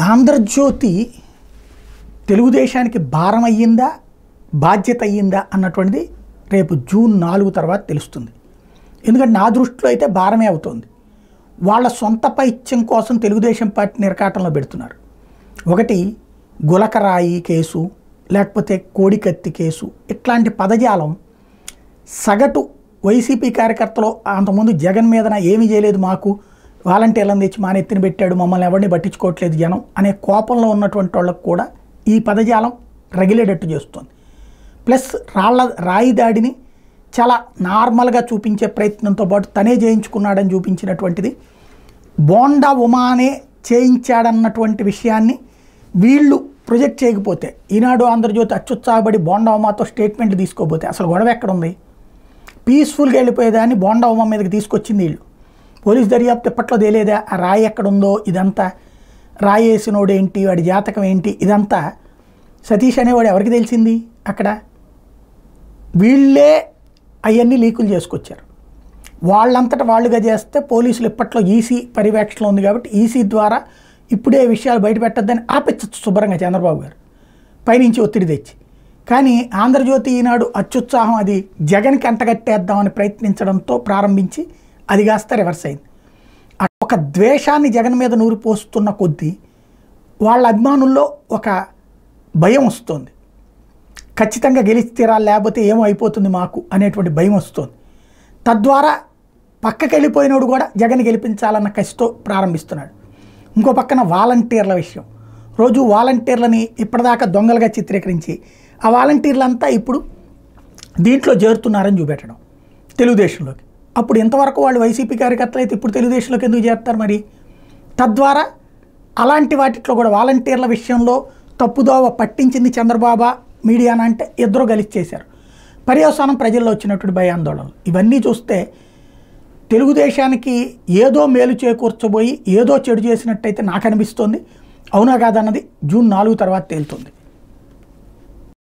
ఆంధ్రజ్యోతి తెలుగుదేశానికి భారం అయ్యిందా, బాధ్యత అయ్యిందా అన్నటువంటిది రేపు జూన్ 4 తర్వాత తెలుస్తుంది. ఎందుకంటే నా దృష్టిలో అయితే భారమే అవుతుంది. వాళ్ళ సొంత పైత్యం కోసం తెలుగుదేశం పార్టీ నిరకాటంలో పెడుతున్నారు. ఒకటి గులకరాయి కేసు, లేకపోతే కోడికత్తి కేసు, ఇట్లాంటి పదజాలం సగటు వైసీపీ కార్యకర్తలు అంతకుముందు జగన్ మీదన ఏమీ చేయలేదు, మాకు వాలంటీర్లను తెచ్చి మానెత్తిన పెట్టాడు, మమ్మల్ని ఎవరిని పట్టించుకోవట్లేదు జనం అనే కోపంలో ఉన్నటువంటి వాళ్ళకు కూడా ఈ పదజాలం రగిలేటట్టు చేస్తుంది. ప్లస్ రాయి దాడిని చాలా నార్మల్గా చూపించే ప్రయత్నంతో పాటు తనే చేయించుకున్నాడని చూపించినటువంటిది, బోండా ఉమానే చేయించాడన్నటువంటి విషయాన్ని వీళ్ళు ప్రొజెక్ట్ చేయకపోతే, ఈనాడు ఆంధ్రజ్యోతి అత్యుత్సాహపడి బోండా ఉమాతో స్టేట్మెంట్ తీసుకోకపోతే అసలు గొడవ ఎక్కడుంది? పీస్ఫుల్గా వెళ్ళిపోయేదాన్ని బోండా ఉమా మీదకి తీసుకొచ్చింది వీళ్ళు. పోలీస్ దర్యాప్తు ఇప్పట్లో తెలియదా ఆ రాయి ఎక్కడుందో, ఇదంతా రాయి వేసినోడు ఏంటి, వాడి జాతకం ఏంటి, ఇదంతా సతీష్ అనేవాడు ఎవరికి తెలిసింది? అక్కడ వీళ్ళే అవన్నీ లీకులు చేసుకొచ్చారు. వాళ్ళంతటా వాళ్ళుగా చేస్తే పోలీసులు ఇప్పట్లో ఈసీ పర్యవేక్షణలో ఉంది కాబట్టి ఈసీ ద్వారా ఇప్పుడే విషయాలు బయటపెట్టద్దని ఆపించచ్చు శుభ్రంగా చంద్రబాబు గారు పైనుంచి ఒత్తిడి తెచ్చి. కానీ ఆంధ్రజ్యోతి ఈనాడు అత్యుత్సాహం అది జగన్కి అంటగట్టేద్దామని ప్రయత్నించడంతో ప్రారంభించి అది కాస్త రివర్స్ అయింది. ఒక ద్వేషాన్ని జగన్ మీద నూరిపోస్తున్న కొద్దీ వాళ్ళ అభిమానుల్లో ఒక భయం వస్తుంది. ఖచ్చితంగా గెలిచి తీరాలి, లేకపోతే ఏమో అయిపోతుంది మాకు అనేటువంటి భయం వస్తుంది. తద్వారా పక్కకి వెళ్ళిపోయినోడు కూడా జగన్ గెలిపించాలన్న కసితో ప్రారంభిస్తున్నాడు. ఇంకో పక్కన వాలంటీర్ల విషయం, రోజు వాలంటీర్లని ఇప్పటిదాకా దొంగలుగా చిత్రీకరించి ఆ వాలంటీర్లంతా ఇప్పుడు దీంట్లో చేరుతున్నారని చూపెట్టడం తెలుగుదేశంలోకి. అప్పుడు ఇంతవరకు వాళ్ళు వైసీపీ కార్యకర్తలు అయితే ఇప్పుడు తెలుగుదేశంలోకి ఎందుకు చేస్తారు మరి? తద్వారా అలాంటి వాటిలో కూడా వాలంటీర్ల విషయంలో తప్పుదోవ పట్టించింది చంద్రబాబు మీడియానా అంటే ఇద్దరు కలిసి చేశారు. పర్యవసానం ప్రజల్లో వచ్చినటువంటి భయాందోళనలు ఇవన్నీ చూస్తే తెలుగుదేశానికి ఏదో మేలు చేకూర్చబోయి ఏదో చెడు చేసినట్టయితే నాకు అనిపిస్తోంది. అవునా కాదన్నది జూన్ 4 తర్వాత తేలుతుంది.